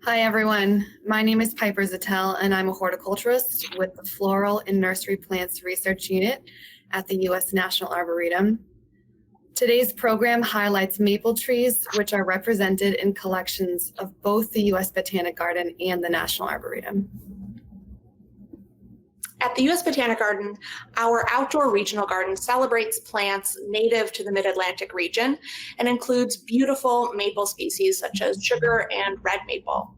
Hi everyone, my name is Piper Zattel and I'm a horticulturist with the Floral and Nursery Plants Research Unit at the U.S. National Arboretum. Today's program highlights maple trees which are represented in collections of both the U.S. Botanic Garden and the National Arboretum. At the U.S. Botanic Garden, our outdoor regional garden celebrates plants native to the Mid-Atlantic region and includes beautiful maple species such as sugar and red maple.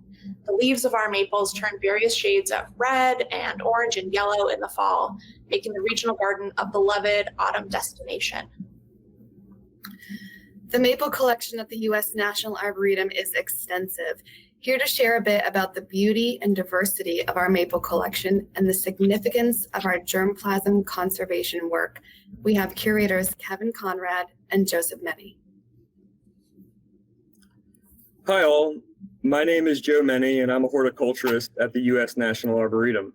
The leaves of our maples turn various shades of red and orange and yellow in the fall, making the regional garden a beloved autumn destination. The maple collection at the U.S. National Arboretum is extensive. Here to share a bit about the beauty and diversity of our maple collection and the significance of our germplasm conservation work, we have curators Kevin Conrad and Joseph Meny. Hi all, my name is Joe Meny and I'm a horticulturist at the U.S. National Arboretum.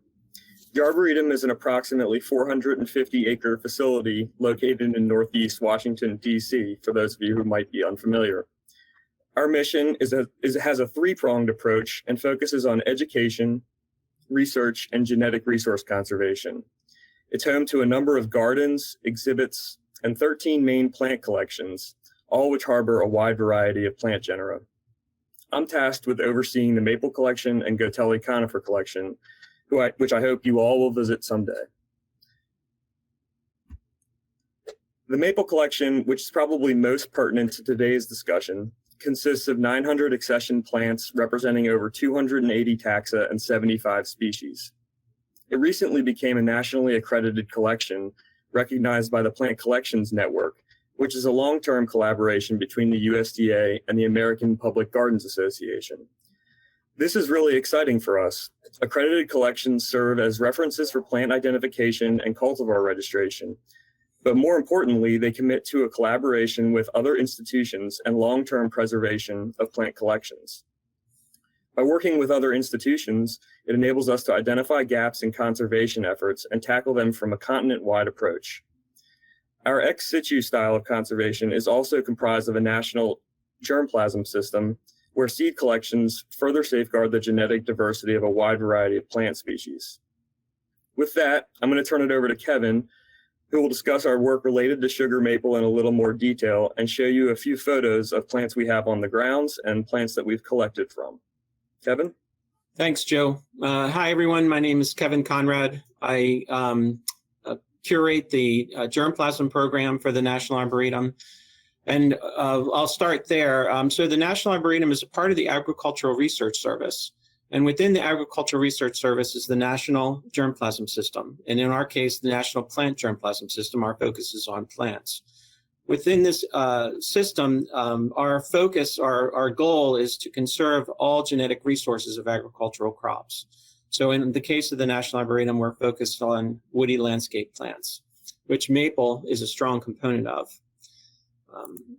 The Arboretum is an approximately 450-acre facility located in Northeast Washington, D.C., for those of you who might be unfamiliar. Our mission has a three-pronged approach and focuses on education, research, and genetic resource conservation. It's home to a number of gardens, exhibits, and 13 main plant collections, all which harbor a wide variety of plant genera. I'm tasked with overseeing the maple collection and Gotelli conifer collection, which I hope you all will visit someday. The maple collection, which is probably most pertinent to today's discussion, consists of 900 accession plants representing over 280 taxa and 75 species. It recently became a nationally accredited collection recognized by the Plant Collections Network, which is a long-term collaboration between the USDA and the American Public Gardens Association. This is really exciting for us. Accredited collections serve as references for plant identification and cultivar registration. But more importantly, they commit to a collaboration with other institutions and long-term preservation of plant collections. By working with other institutions, it enables us to identify gaps in conservation efforts and tackle them from a continent-wide approach. Our ex situ style of conservation is also comprised of a national germplasm system where seed collections further safeguard the genetic diversity of a wide variety of plant species. With that, I'm going to turn it over to Kevin, who will discuss our work related to sugar maple in a little more detail and show you a few photos of plants we have on the grounds and plants that we've collected from. Kevin? Thanks, Joe. Hi, everyone. My name is Kevin Conrad. I curate the germplasm program for the National Arboretum. And I'll start there. So the National Arboretum is a part of the Agricultural Research Service. And within the Agricultural Research Service is the National Germplasm System. And in our case, the National Plant Germplasm System. Our focus is on plants. Within this system, our focus, our goal is to conserve all genetic resources of agricultural crops. So in the case of the National Arboretum, we're focused on woody landscape plants, which maple is a strong component of.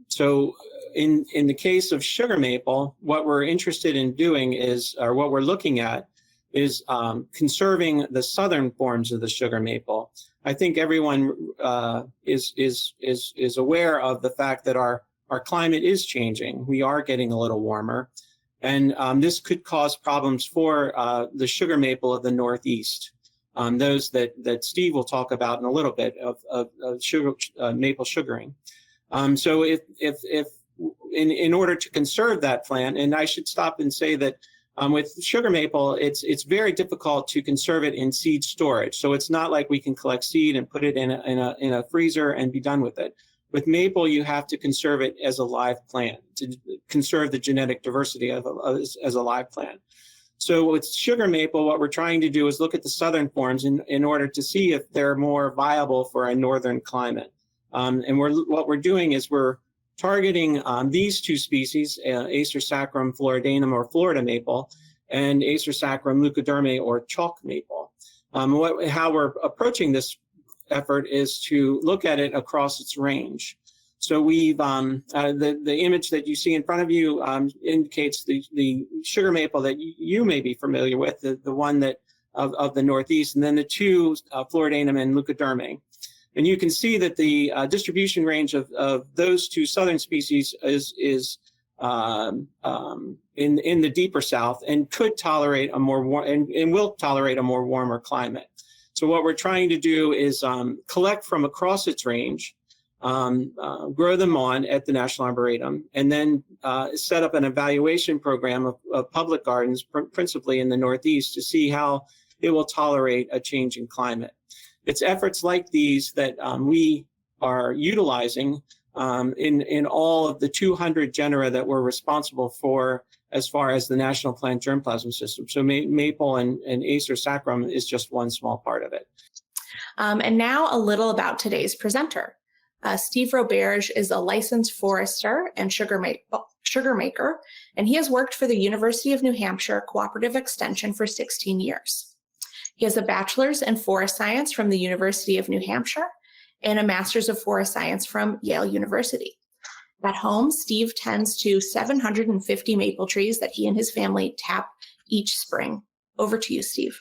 So in the case of sugar maple, what we're interested in doing is, or what we're looking at is conserving the southern forms of the sugar maple. I think everyone is aware of the fact that our climate is changing. We are getting a little warmer, and this could cause problems for the sugar maple of the Northeast. Those that Steve will talk about in a little bit of maple sugaring. So in order to conserve that plant, and I should stop and say that with sugar maple, it's very difficult to conserve it in seed storage. So it's not like we can collect seed and put it in a freezer and be done with it. With maple, you have to conserve it as a live plant to conserve the genetic diversity as a live plant. So with sugar maple, what we're trying to do is look at the southern forms in order to see if they're more viable for a northern climate. And what we're doing is we're targeting these two species, Acer sacrum floridanum or Florida maple, and Acer sacrum leucodermae or chalk maple. How we're approaching this effort is to look at it across its range. So we've the image that you see in front of you indicates the sugar maple that you may be familiar with, the one that of the Northeast, and then the two floridanum and leucodermae. And you can see that the distribution range of those two southern species is in the deeper south, and could tolerate a more warm and will tolerate a more warmer climate. So what we're trying to do is collect from across its range, grow them on at the National Arboretum, and then set up an evaluation program of public gardens, principally in the Northeast, to see how it will tolerate a changing climate. It's efforts like these that we are utilizing in all of the 200 genera that we're responsible for as far as the National Plant Germplasm System. So maple and Acer saccharum is just one small part of it. And now a little about today's presenter. Steve Roberge is a licensed forester and sugar maker, and he has worked for the University of New Hampshire Cooperative Extension for 16 years. He has a bachelor's in forest science from the University of New Hampshire and a master's of forest science from Yale University. At home, Steve tends to 750 maple trees that he and his family tap each spring. Over to you, Steve.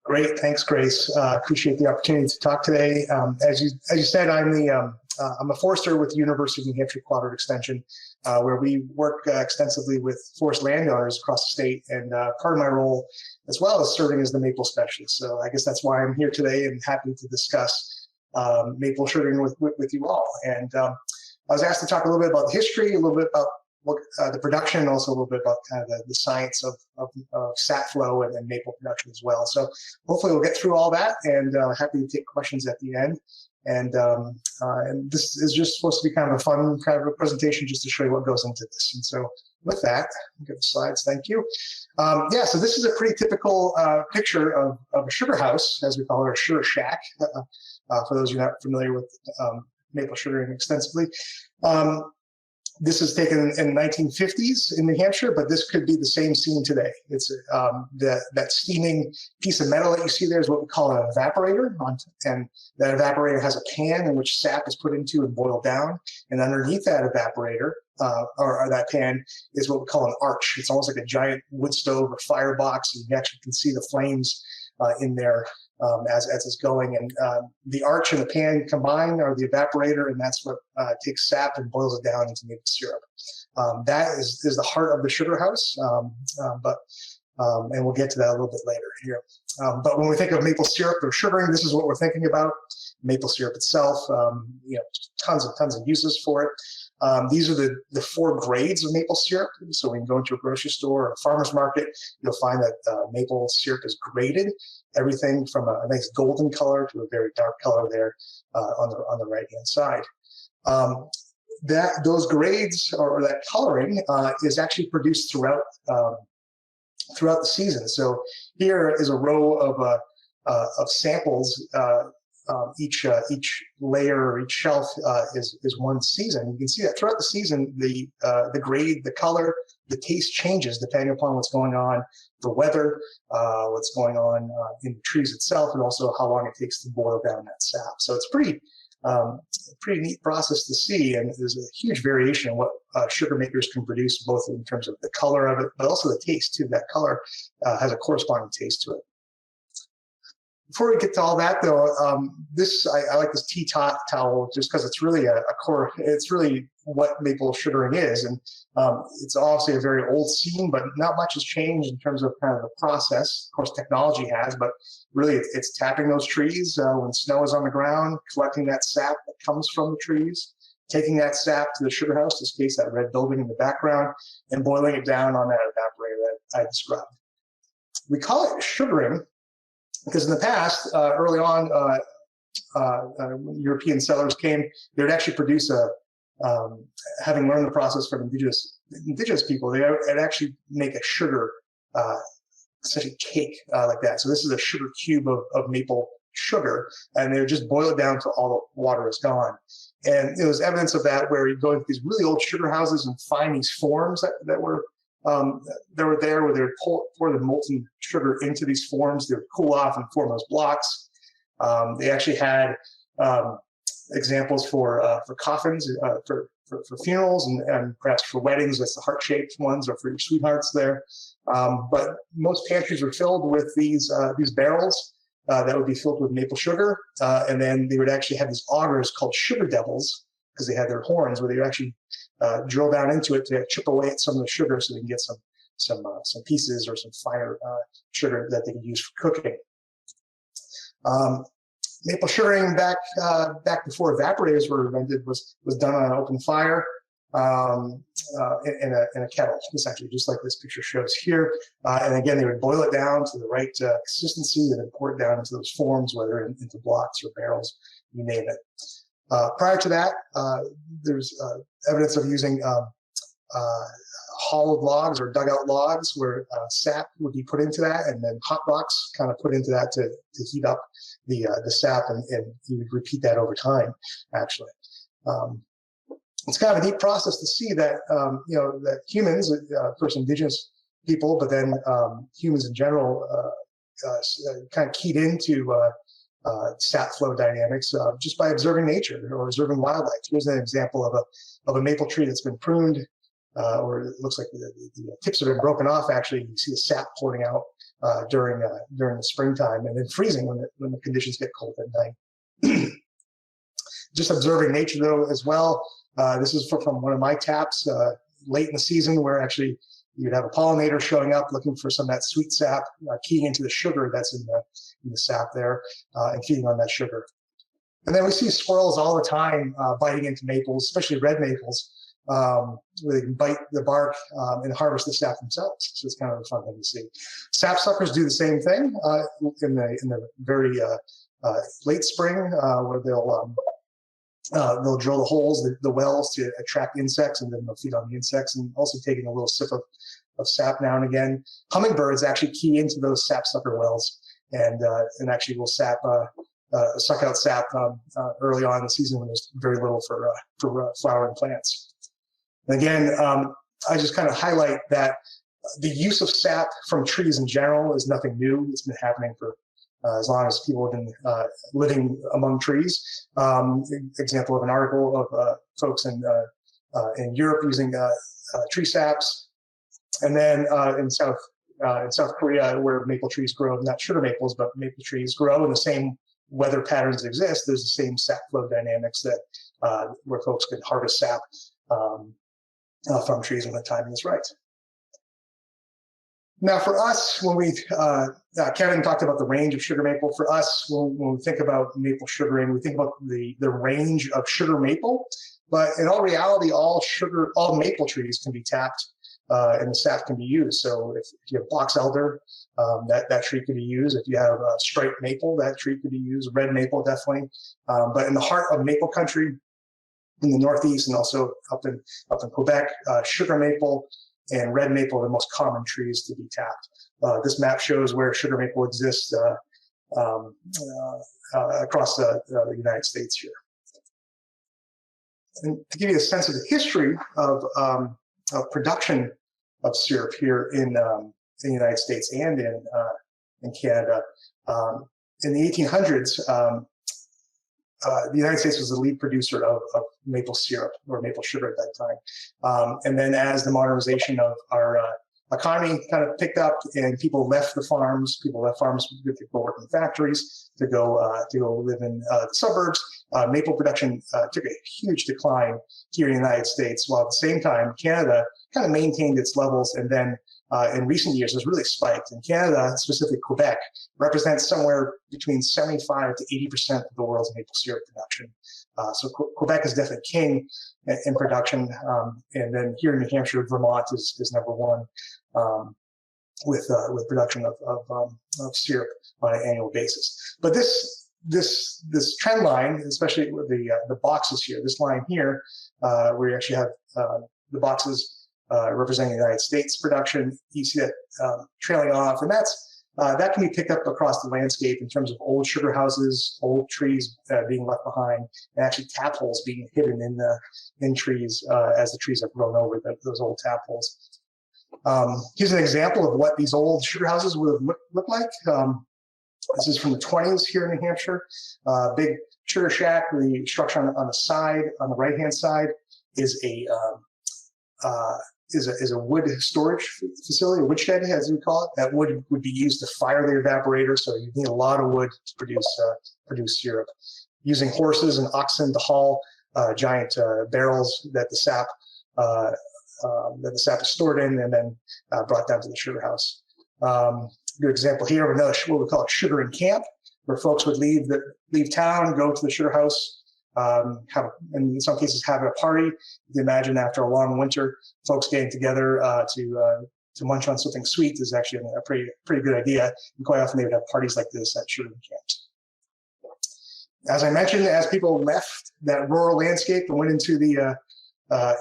Great, thanks, Grace. Appreciate the opportunity to talk today. As you said, I'm a forester with the University of New Hampshire Cooperative Extension, where we work extensively with forest landowners across the state. And part of my role, as well as serving as the maple specialist. So I guess that's why I'm here today and happy to discuss maple sugaring with you all. And I was asked to talk a little bit about the history, a little bit about the production, and also a little bit about kind of the science of sap flow and maple production as well. So hopefully we'll get through all that, and happy to take questions at the end. And this is just supposed to be kind of a fun kind of a presentation just to show you what goes into this. And so with that, I'll get the slides, thank you. Yeah, so this is a pretty typical picture of a sugar house, as we call it, or sugar shack, for those of you not familiar with maple sugaring extensively. This is taken in the 1950s in New Hampshire, but this could be the same scene today. It's that steaming piece of metal that you see there is what we call an evaporator, and that evaporator has a pan in which sap is put into and boiled down, and underneath that evaporator, or that pan, is what we call an arch. It's almost like a giant wood stove or firebox, and you actually can see the flames in there as it's going. And the arch and the pan combine are the evaporator, and that's what takes sap and boils it down into maple syrup. That is the heart of the sugar house, and we'll get to that a little bit later here. But when we think of maple syrup or sugaring, this is what we're thinking about. Maple syrup itself, tons of uses for it. These are the 4 grades of maple syrup. So when you go into a grocery store or a farmer's market, you'll find that maple syrup is graded. Everything from a nice golden color to a very dark color there on the right-hand side. Those grades or that coloring is actually produced throughout the season. So here is a row of samples. Each layer or each shelf is one season. You can see that throughout the season, the grade, the color, the taste changes depending upon what's going on, the weather, what's going on in the trees itself, and also how long it takes to boil down that sap. So it's pretty neat process to see, and there's a huge variation in what sugar makers can produce, both in terms of the color of it, but also the taste too. That color has a corresponding taste to it. Before we get to all that, though, I like this tea towel just because it's really a core. It's really what maple sugaring is, and it's obviously a very old scene, but not much has changed in terms of kind of the process. Of course, technology has, but really it's tapping those trees when snow is on the ground, collecting that sap that comes from the trees, taking that sap to the sugar house, in this case that red building in the background, and boiling it down on that evaporator that I described. We call it sugaring because in the past, early on, when European settlers came, they would actually produce having learned the process from indigenous people, they would actually make a sugar, such a cake like that. So this is a sugar cube of maple sugar, and they would just boil it down until all the water is gone. And there was evidence of that where you go into these really old sugar houses and find these forms that were there, where they would pour the molten sugar into these forms. They would cool off and form those blocks. They actually had examples for coffins, for funerals, and perhaps for weddings. That's the heart-shaped ones, or for your sweethearts there. But most pantries were filled with these barrels that would be filled with maple sugar, and then they would actually have these augers called sugar devils because they had their horns where they would actually drill down into it to chip away at some of the sugar so they can get some pieces or some finer sugar that they could use for cooking. Maple sugaring back before evaporators were invented was done on an open fire in a kettle, essentially, just like this picture shows here. And again, they would boil it down to the right consistency and then pour it down into those forms, whether into blocks or barrels, you name it. Prior to that, there's evidence of using hollowed logs or dugout logs where sap would be put into that, and then hot rocks kind of put into that to heat up the sap, and you would repeat that over time, actually. It's kind of a neat process to see that, that humans, first indigenous people, but then humans in general, kind of keyed into sap flow dynamics just by observing nature or observing wildlife. Here's an example of a maple tree that's been pruned, or it looks like the tips have been broken off. Actually, you see the sap pouring out during the springtime, and then freezing when the conditions get cold at night. Just observing nature, though, as well. This is from one of my taps late in the season, where actually you'd have a pollinator showing up looking for some of that sweet sap, keying into the sugar that's in the sap there, and feeding on that sugar. And then we see squirrels all the time biting into maples, especially red maples, where they can bite the bark and harvest the sap themselves. So it's kind of a fun thing to see. Sap suckers do the same thing in the very late spring, where they'll drill the holes, the wells, to attract insects, and then they'll feed on the insects, and also taking a little sip of sap now and again. Hummingbirds actually key into those sap sucker wells, and actually will suck out sap early on in the season when there's very little for flowering plants. And again, I just kind of highlight that the use of sap from trees in general is nothing new. It's been happening for as long as people have been living among trees. Example of an article of folks in Europe using tree saps, and then in South Korea, where maple trees grow, not sugar maples, but maple trees grow, and the same weather patterns exist. There's the same sap flow dynamics that where folks can harvest sap from trees when the timing is right. Now, for us, when Kevin talked about the range of sugar maple. For us, when we think about maple sugaring, we think about the range of sugar maple. But in all reality, all maple trees can be tapped, and the sap can be used. So if you have box elder, that tree could be used. If you have striped maple, that tree could be used. Red maple, definitely. But in the heart of maple country, in the Northeast, and also up in Quebec, sugar maple and red maple are the most common trees to be tapped. This map shows where sugar maple exists across the United States here. And to give you a sense of the history of production of syrup here in the United States and in Canada, in the 1800s, the United States was the lead producer of maple syrup or maple sugar at that time. And then as the modernization of our economy kind of picked up and people left farms to go work in factories, to go live in the suburbs, maple production took a huge decline here in the United States, while at the same time Canada kind of maintained its levels, and then in recent years has really spiked. In Canada, specifically Quebec, represents somewhere between 75 to 80% of the world's maple syrup production. So Quebec is definitely king in production. And then here in New Hampshire, Vermont is number one with production of syrup on an annual basis. But this trend line, especially with the boxes here, this line here, where you actually have the boxes representing the United States production, you see that trailing off, and that can be picked up across the landscape in terms of old sugar houses, old trees being left behind, and actually tap holes being hidden in trees as the trees have grown over those old tap holes. Here's an example of what these old sugar houses would have looked like. This is from the 20s here in New Hampshire. Big sugar shack. The structure on the side, on the right-hand side, is a wood storage facility, a woodshed, as we call it. That wood would be used to fire the evaporator, so you need a lot of wood to produce syrup. Using horses and oxen to haul giant barrels that the sap is stored in and then brought down to the sugar house. Good example here of another what we call a sugaring camp, where folks would leave town, go to the sugar house, in some cases have a party. You can imagine after a long winter, folks getting together to munch on something sweet is actually a pretty good idea. And quite often they would have parties like this at sugaring camps. As I mentioned, as people left that rural landscape and went into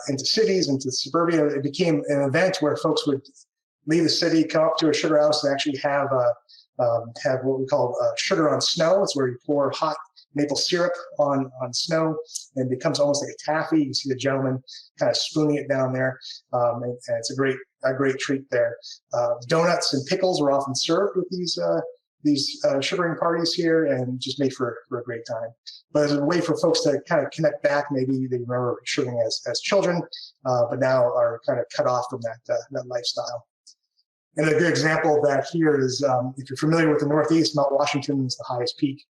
into cities, into suburbia, it became an event where folks would leave the city, come up to a sugar house, and actually have what we call sugar on snow. It's where you pour hot maple syrup on snow, and it becomes almost like a taffy. You see the gentleman kind of spooning it down there, and it's a great treat there. Donuts and pickles were often served with these sugaring parties here, and just made for a great time. But as a way for folks to kind of connect back, maybe they remember sugaring as children, but now are kind of cut off from that lifestyle. And a good example of that here is, if you're familiar with the Northeast, Mount Washington is the highest peak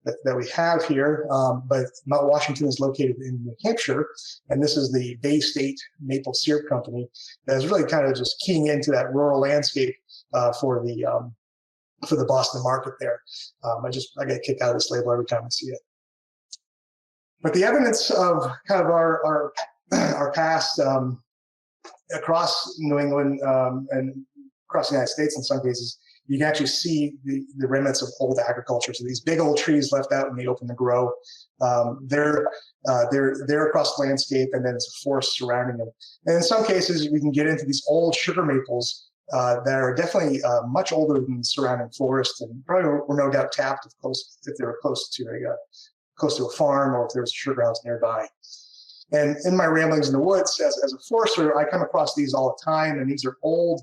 that we have here, but Mount Washington is located in New Hampshire, and this is the Bay State Maple Syrup Company that is really kind of just keying into that rural landscape for the Boston market there. I get a kick out of this label every time I see it. But the evidence of kind of our past across New England and across the United States in some cases, you can actually see the remnants of old agriculture. So these big old trees left out when they open to grow, they're across the landscape, and then there's a forest surrounding them. And in some cases, we can get into these old sugar maples that are definitely much older than the surrounding forest, and probably were no doubt tapped if they were close to a farm, or if there was a sugar house nearby. And in my ramblings in the woods, as a forester, I come across these all the time, and these are old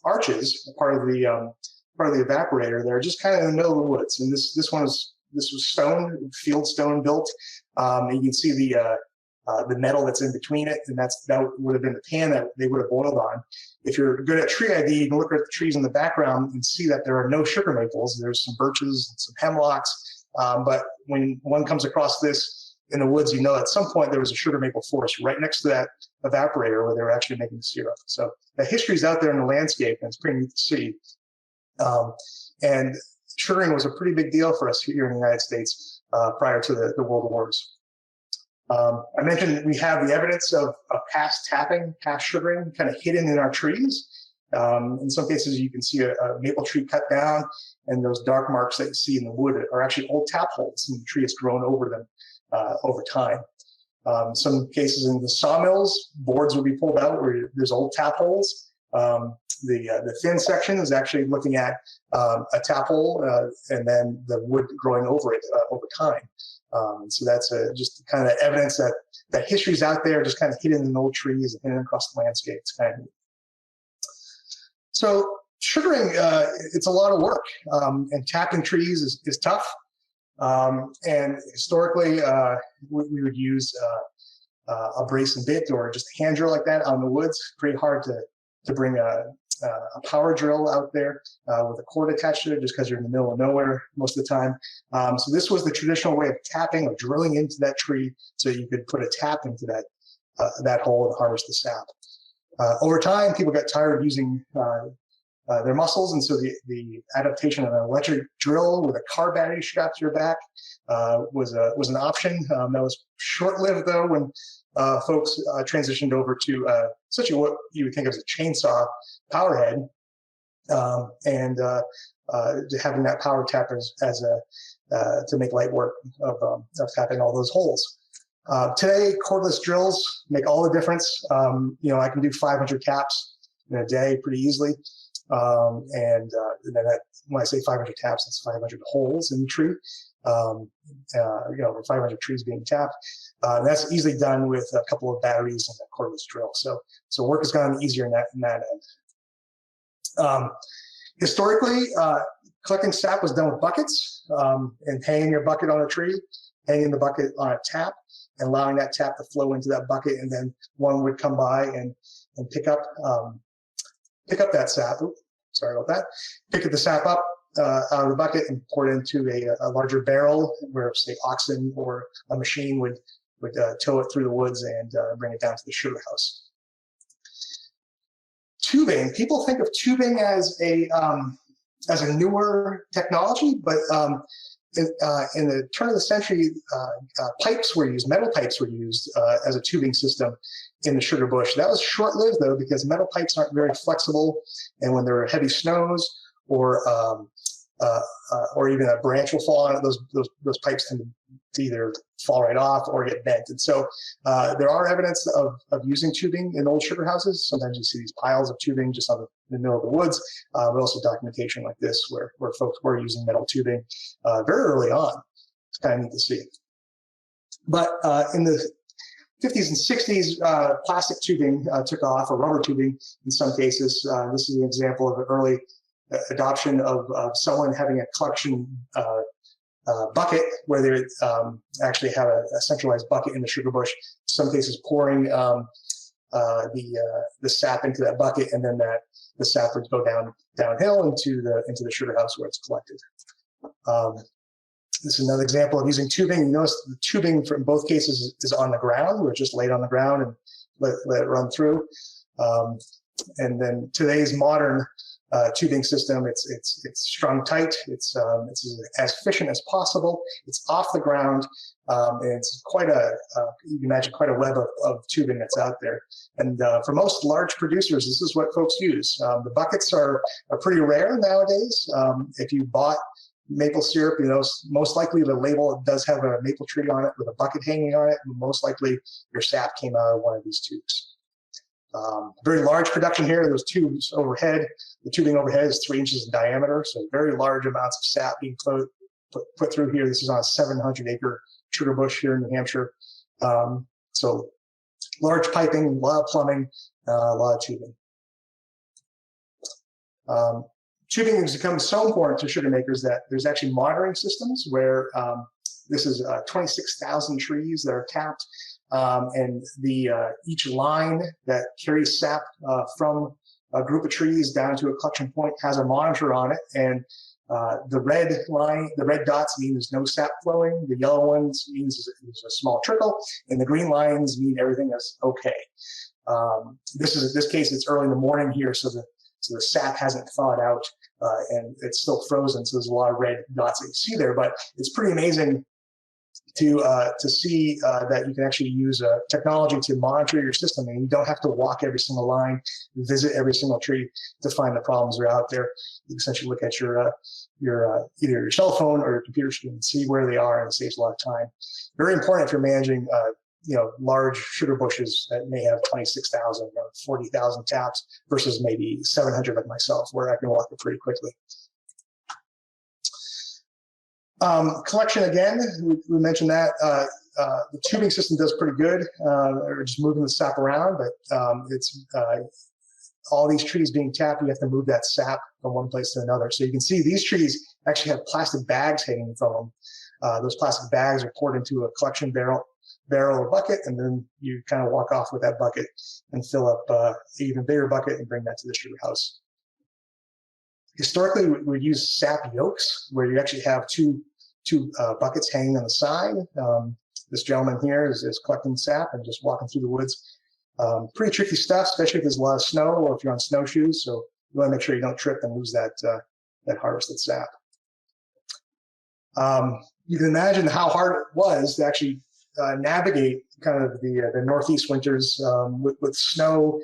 arches, part of the evaporator. They're just kind of in the middle of the woods, and this was stone, field stone built. And you can see the metal that's in between it, and that would have been the pan that they would have boiled on. If you're good at tree ID, you can look at the trees in the background and see that there are no sugar maples. There's some birches and some hemlocks, but when one comes across this in the woods, you know at some point there was a sugar maple forest right next to that evaporator where they were actually making syrup. So the history is out there in the landscape, and it's pretty neat to see. And sugaring was a pretty big deal for us here in the United States prior to the World Wars. I mentioned we have the evidence of past tapping, past sugaring kind of hidden in our trees. In some cases, you can see a maple tree cut down, and those dark marks that you see in the wood are actually old tap holes, and the tree has grown over them over time. Some cases in the sawmills, boards will be pulled out where there's old tap holes. The thin section is actually looking at a tap hole and then the wood growing over it over time. So that's just kind of evidence that history's out there, just kind of hidden in old trees and hidden across the landscape. It's kind of neat. So sugaring, it's a lot of work, and tapping trees is tough. And historically, we would use a brace and bit or just a hand drill like that out in the woods. Pretty hard to bring a power drill out there with a cord attached to it, just because you're in the middle of nowhere most of the time. So this was the traditional way of tapping or drilling into that tree, so you could put a tap into that hole and harvest the sap. Over time, people got tired of using their muscles, and so the adaptation of an electric drill with a car battery strapped to your back was an option. That was short-lived, though, when folks transitioned over to essentially what you would think of as a chainsaw power head, and having that power tap as to make light work of tapping all those holes. Today, cordless drills make all the difference. I can do 500 taps in a day pretty easily. And then when I say 500 taps, that's 500 holes in the tree. 500 trees being tapped. That's easily done with a couple of batteries and a cordless drill. So work has gotten easier in that end. Historically, collecting sap was done with buckets, and hanging your bucket on a tree, hanging the bucket on a tap, and allowing that tap to flow into that bucket, and then one would come by and pick up that sap. Oops, sorry about that. Pick the sap up, out of the bucket and pour it into a larger barrel where, say, oxen or a machine would tow it through the woods and bring it down to the sugar house. Tubing. People think of tubing as a newer technology, but in the turn of the century, pipes were used, metal pipes were used as a tubing system in the sugar bush. That was short-lived, though, because metal pipes aren't very flexible, and when there are heavy snows or even a branch will fall on it, those pipes tend to either fall right off or get bent. And so there are evidence of using tubing in old sugar houses. Sometimes you see these piles of tubing just in the middle of the woods, but also documentation like this where folks were using metal tubing very early on. It's kind of neat to see. But in the 50s and 60s, plastic tubing took off, or rubber tubing in some cases. This is an example of an early adoption of someone having a collection bucket where they actually have a centralized bucket in the sugar bush. In some cases, pouring the sap into that bucket, and then the sap would go downhill into the sugar house where it's collected. This is another example of using tubing. You notice the tubing from both cases is on the ground. We're just laid on the ground and let it run through. And then today's modern tubing system, it's strung tight. It's as efficient as possible. It's off the ground, and it's quite you can imagine quite a web of tubing that's out there. And for most large producers, this is what folks use. The buckets are pretty rare nowadays. If you bought maple syrup, most likely the label does have a maple tree on it with a bucket hanging on it. And most likely your sap came out of one of these tubes. Very large production here. Those tubes overhead, the tubing overhead is 3 inches in diameter, so very large amounts of sap being put through here. This is on a 700-acre sugar bush here in New Hampshire. So large piping, a lot of plumbing, a lot of tubing. Tubing has become so important to sugar makers that there's actually monitoring systems where this is 26,000 trees that are tapped. And each line that carries sap from a group of trees down to a collection point has a monitor on it, and the red dots mean there's no sap flowing, the yellow ones means there's a small trickle, and the green lines mean everything is okay. This case, it's early in the morning here, so the sap hasn't thawed out, and it's still frozen, so there's a lot of red dots that you see there, but it's pretty amazing to see that you can actually use technology to monitor your system, and you don't have to walk every single line, visit every single tree to find the problems that are out there. You can essentially look at your either your cell phone or your computer screen and see where they are, and it saves a lot of time. Very important if you're managing large sugar bushes that may have 26,000 or 40,000 taps versus maybe 700 like myself, where I can walk it pretty quickly. Collection again, we mentioned that the tubing system does pretty good. Or just moving the sap around, but it's all these trees being tapped. You have to move that sap from one place to another. So you can see these trees actually have plastic bags hanging from them. Those plastic bags are poured into a collection barrel or bucket, and then you kind of walk off with that bucket and fill up an even bigger bucket and bring that to the sugar house. Historically, we use sap yokes, where you actually have two buckets hanging on the side. This gentleman here is collecting sap and just walking through the woods. Pretty tricky stuff, especially if there's a lot of snow or if you're on snowshoes. So you want to make sure you don't trip and lose that harvested sap. You can imagine how hard it was to actually navigate kind of the Northeast winters with snow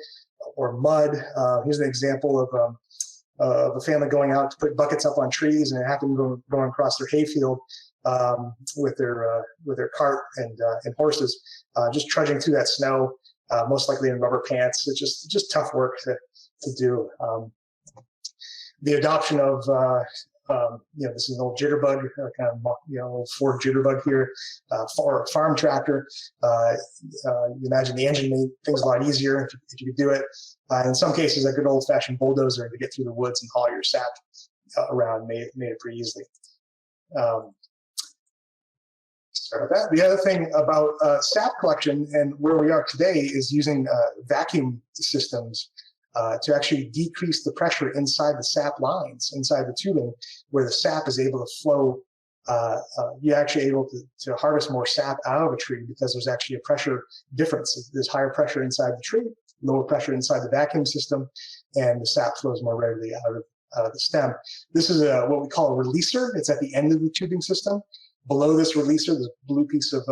or mud. Here's an example of a family going out to put buckets up on trees, and it happened going across their hayfield with their cart and horses, just trudging through that snow, most likely in rubber pants. It's just tough work to do. The adoption of this is an old jitterbug, kind of old Ford jitterbug here, for a farm tractor. You imagine the engine made things a lot easier if you could do it. In some cases, a good old-fashioned bulldozer to get through the woods and haul your sap around made it pretty easily. Sorry about that. The other thing about sap collection and where we are today is using vacuum systems. to actually decrease the pressure inside the sap lines, inside the tubing, where the sap is able to flow. You're actually able to harvest more sap out of a tree because there's actually a pressure difference. There's higher pressure inside the tree, lower pressure inside the vacuum system, and the sap flows more readily out of the stem. This is what we call a releaser. It's at the end of the tubing system. Below this releaser, there's a blue piece of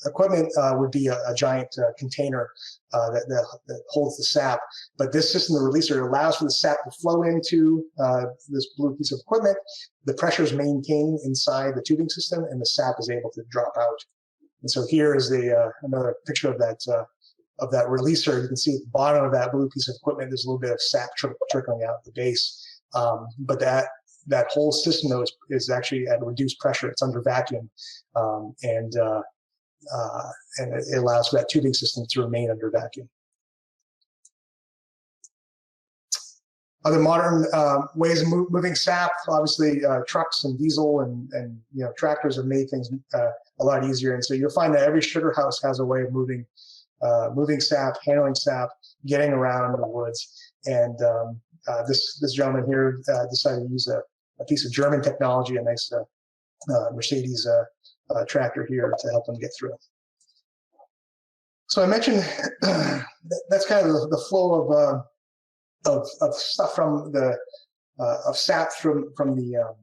equipment would be a giant container that holds the sap. But this system, the releaser, allows for the sap to flow into this blue piece of equipment. The pressure is maintained inside the tubing system, and the sap is able to drop out. And so here is another picture of that releaser. You can see at the bottom of that blue piece of equipment, there's a little bit of sap trickling out the base. But that whole system, though, is actually at reduced pressure. It's under vacuum, and it allows for that tubing system to remain under vacuum. Other modern ways of moving sap, obviously trucks and diesel and tractors have made things a lot easier. And so you'll find that every sugar house has a way of moving sap, handling sap, getting around in the woods. And this gentleman here decided to use a piece of German technology, a nice Mercedes tractor here to help them get through. So I mentioned that's kind of the flow of stuff from of sap from the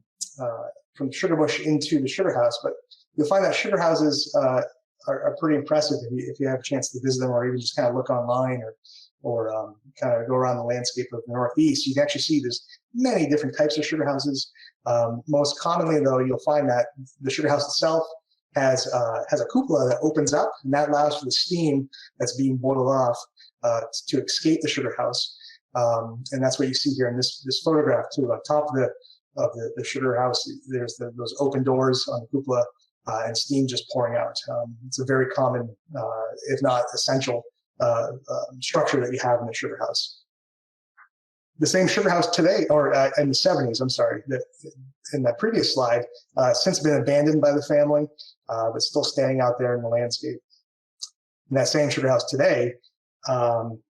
sugar bush into the sugar house. But you'll find that sugar houses are pretty impressive if you have a chance to visit them, or even just kind of look online or kind of go around the landscape of the Northeast. You can actually see there's many different types of sugar houses. Most commonly, though, you'll find that the sugar house itself has a cupola that opens up, and that allows for the steam that's being boiled off to escape the sugar house. And that's what you see here in this photograph too. On top of the sugar house, there's those open doors on the cupola and steam just pouring out. It's a very common, if not essential, structure that you have in the sugar house. The same sugar house today, or in the 70s, I'm sorry, in that previous slide, since been abandoned by the family, but still standing out there in the landscape. And that same sugar house today,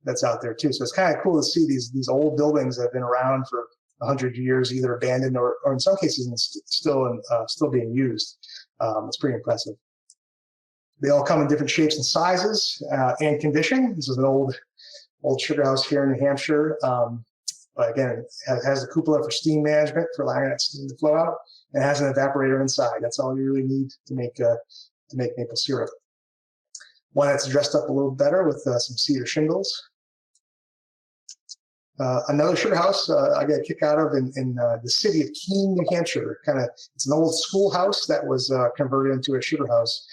that's out there too. So it's kind of cool to see these old buildings that have been around for 100 years, either abandoned or in some cases still being used. It's pretty impressive. They all come in different shapes and sizes and condition. This is an old sugar house here in New Hampshire. But again, it has a cupola for steam management, for allowing that steam to flow out, and it has an evaporator inside. That's all you really need to make maple syrup. One that's dressed up a little better with some cedar shingles. Another sugar house I got a kick out of in the city of Keene, New Hampshire. It's an old schoolhouse that was converted into a sugar house.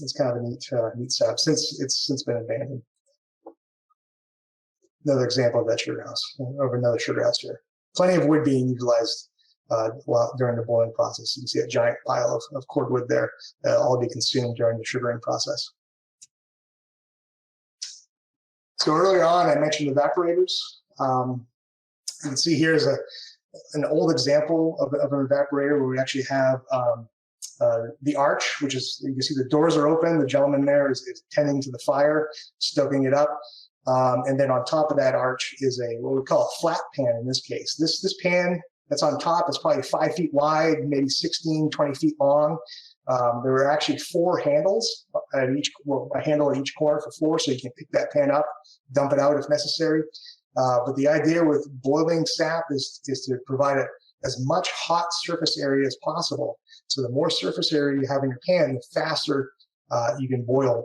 It's kind of a neat setup since it's since been abandoned. Another example of that sugar house, of another sugar house here. Plenty of wood being utilized during the boiling process. You can see a giant pile of cordwood there that'll all be consumed during the sugaring process. So earlier on, I mentioned evaporators. You can see here is an old example of an evaporator where we actually have the arch, which is, you can see the doors are open. The gentleman there is tending to the fire, stoking it up. And then on top of that arch is what we call a flat pan in this case. This pan that's on top is probably 5 feet wide, maybe 16, 20 feet long. There are actually 4 handles at a handle at each corner for 4, so you can pick that pan up, dump it out if necessary. But the idea with boiling sap is to provide as much hot surface area as possible. So the more surface area you have in your pan, the faster you can boil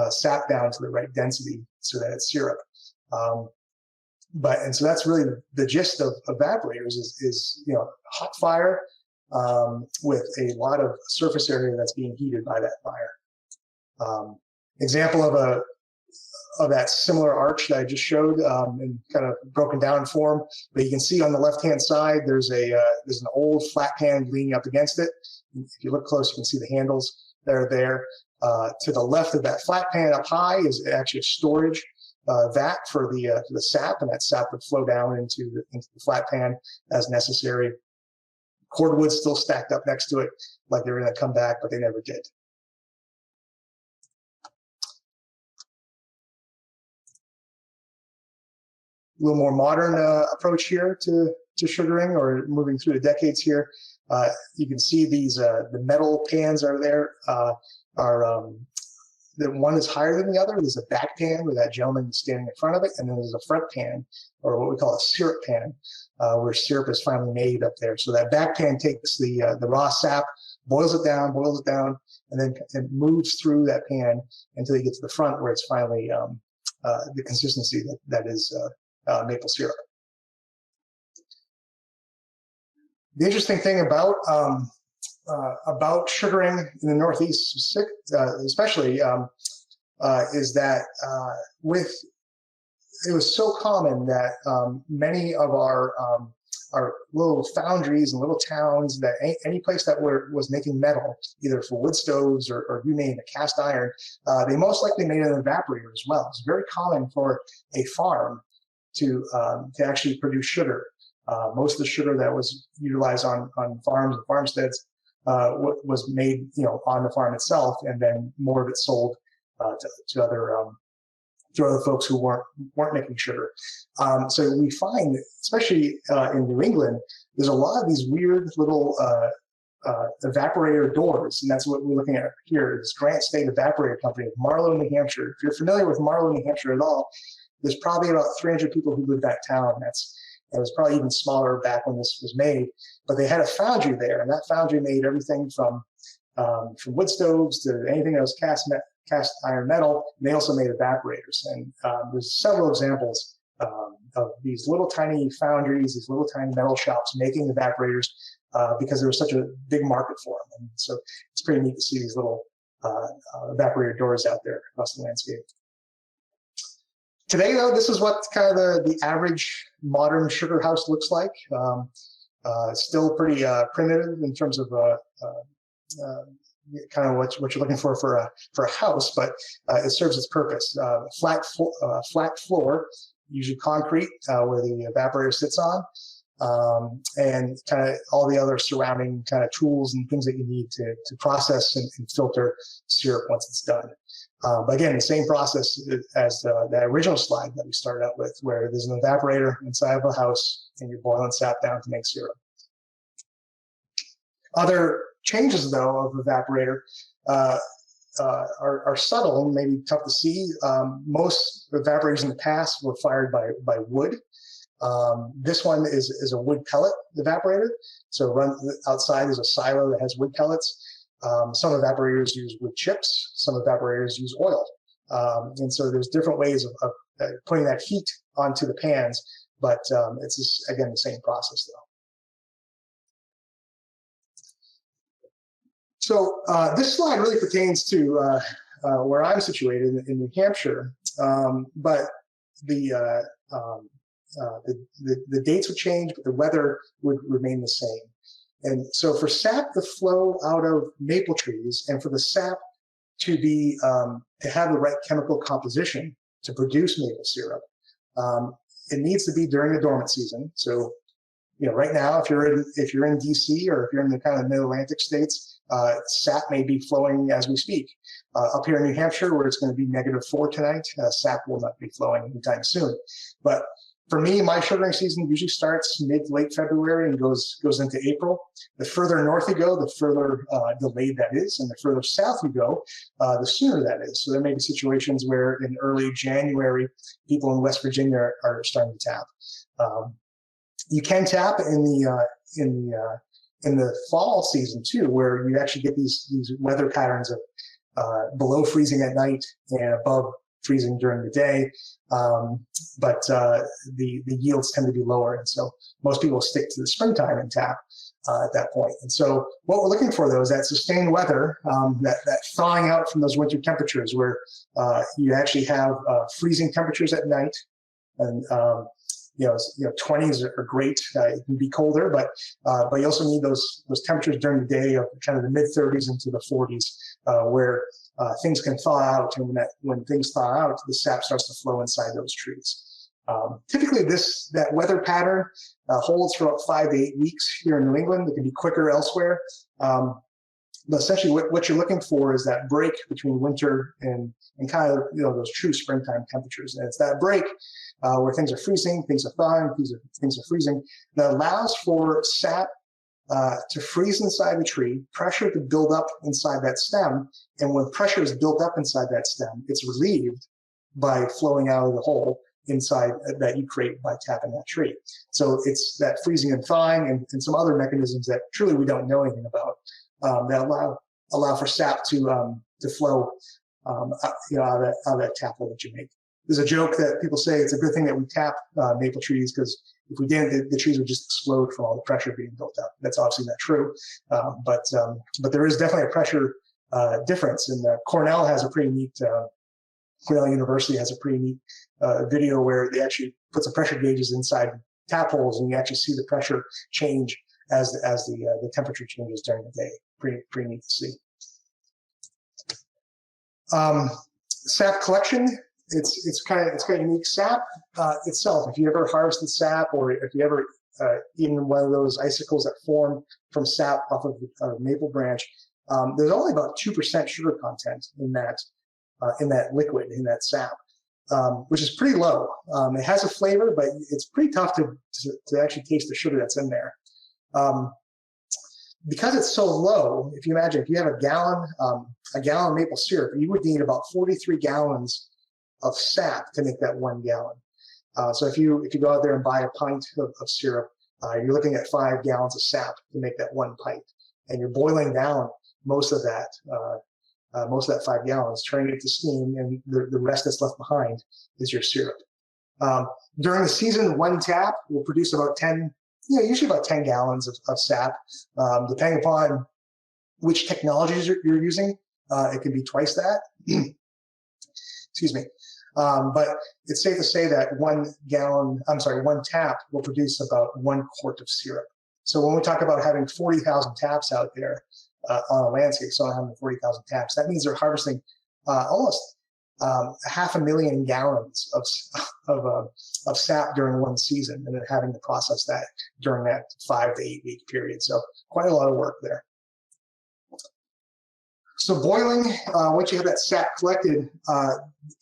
sap down to the right density so that it's syrup. And so that's really the gist of evaporators is hot fire with a lot of surface area that's being heated by that fire. Example of that similar arch that I just showed in kind of broken down form, but you can see on the left-hand side there's an old flat pan leaning up against it. If you look close, you can see the handles that are there. To the left of that flat pan up high is actually a storage vat for the sap, and that sap would flow down into the flat pan as necessary. Cordwood still stacked up next to it, like they were going to come back, but they never did. little more modern approach here to sugaring, or moving through the decades here. You can see these the metal pans are there. The one is higher than the other. There's a back pan where that gentleman is standing in front of it, and then there's a front pan, or what we call a syrup pan, where syrup is finally made up there. So that back pan takes the raw sap, boils it down, and then it moves through that pan until you get to the front, where it's finally the consistency that is maple syrup. The interesting thing about sugaring in the Northeast, especially, is that it was so common that many of our little foundries and little towns, that any place that was making metal, either for wood stoves or you name it, cast iron, they most likely made an evaporator as well. It's very common for a farm to actually produce sugar. Most of the sugar that was utilized on farms and farmsteads was made, on the farm itself, and then more of it sold to other folks who weren't making sugar. So we find, especially in New England, there's a lot of these weird little evaporator doors, and that's what we're looking at here. This Grant State Evaporator Company of Marlow, New Hampshire. If you're familiar with Marlow, New Hampshire at all, there's probably about 300 people who live in that town. It was probably even smaller back when this was made, but they had a foundry there, and that foundry made everything from wood stoves to anything that was cast iron metal. And they also made evaporators, and there's several examples of these little tiny foundries, these little tiny metal shops making evaporators because there was such a big market for them. And so it's pretty neat to see these little evaporator doors out there across the landscape. Today, though, this is what kind of the average modern sugar house looks like. Still pretty primitive in terms of kind of what you're looking for a house, but it serves its purpose. Flat floor, usually concrete, where the evaporator sits on, and kind of all the other surrounding kind of tools and things that you need to process and filter syrup once it's done. But again, the same process as that original slide that we started out with, where there's an evaporator inside of a house and you're boiling sap down to make syrup. Other changes, though, of evaporator are subtle and maybe tough to see. Most evaporators in the past were fired by wood. This one is a wood pellet evaporator. So outside there's a silo that has wood pellets. Some evaporators use wood chips, some evaporators use oil. And so there's different ways of putting that heat onto the pans, but it's just, again, the same process though. So this slide really pertains to where I'm situated in New Hampshire, but the dates would change, but the weather would remain the same. And so for sap to flow out of maple trees, and for the sap to be to have the right chemical composition to produce maple syrup, it needs to be during the dormant season. So, right now, if you're in DC, or if you're in the kind of mid-Atlantic states, sap may be flowing as we speak. Up here in New Hampshire, where it's going to be -4 tonight, sap will not be flowing anytime soon. But for me, my sugaring season usually starts mid to late February and goes into April. The further north you go, the further delayed that is, and the further south you go, the sooner that is. So there may be situations where in early January, people in West Virginia are starting to tap. You can tap in the fall season too, where you actually get these weather patterns of below freezing at night and above freezing during the day, but the yields tend to be lower, and so most people stick to the springtime and tap at that point. And so what we're looking for, though, is that sustained weather, that thawing out from those winter temperatures, where you actually have freezing temperatures at night, and 20s are great. It can be colder, but you also need those temperatures during the day of kind of the mid 30s into the 40s, where things can thaw out, and when things thaw out, the sap starts to flow inside those trees. Typically, that weather pattern holds for about 5 to 8 weeks here in New England. It can be quicker elsewhere. But essentially what you're looking for is that break between winter and kind of, those true springtime temperatures. And it's that break where things are freezing, things are thawing, things are freezing, that allows for sap to freeze inside the tree, pressure to build up inside that stem. And when pressure is built up inside that stem, it's relieved by flowing out of the hole inside that you create by tapping that tree. So it's that freezing and thawing and some other mechanisms that truly we don't know anything about that allow for sap to flow out of that tap hole that you make. There's a joke that people say it's a good thing that we tap maple trees, because if we didn't, the trees would just explode from all the pressure being built up. That's obviously not true, but there is definitely a pressure difference. And Cornell has a pretty neat. Cornell University has a pretty neat video where they actually put some pressure gauges inside tap holes, and you actually see the pressure change as the temperature changes during the day. Pretty neat to see. Sap collection. It's kind of unique. Sap itself, if you ever harvested sap, or if you ever eaten one of those icicles that form from sap off of a maple branch, there's only about 2% sugar content in that liquid, in that sap, which is pretty low. It has a flavor, but it's pretty tough to actually taste the sugar that's in there. Because it's so low, if you imagine, if you have a gallon of maple syrup, you would need about 43 gallons of sap to make that 1 gallon. So if you go out there and buy a pint of syrup, you're looking at 5 gallons of sap to make that 1 pint, and you're boiling down most of that 5 gallons, turning it to steam, and the rest that's left behind is your syrup. During the season, 1 tap will produce about 10, usually about 10 gallons of sap, depending upon which technologies you're using. It can be twice that. Excuse me. But it's safe to say that 1 tap will produce about 1 quart of syrup. So when we talk about having 40,000 taps out there on a landscape, so having 40,000 taps, that means they're harvesting almost 500,000 gallons of sap during one season, and then having to process that during that 5 to 8 week period. So quite a lot of work there. So boiling, once you have that sap collected,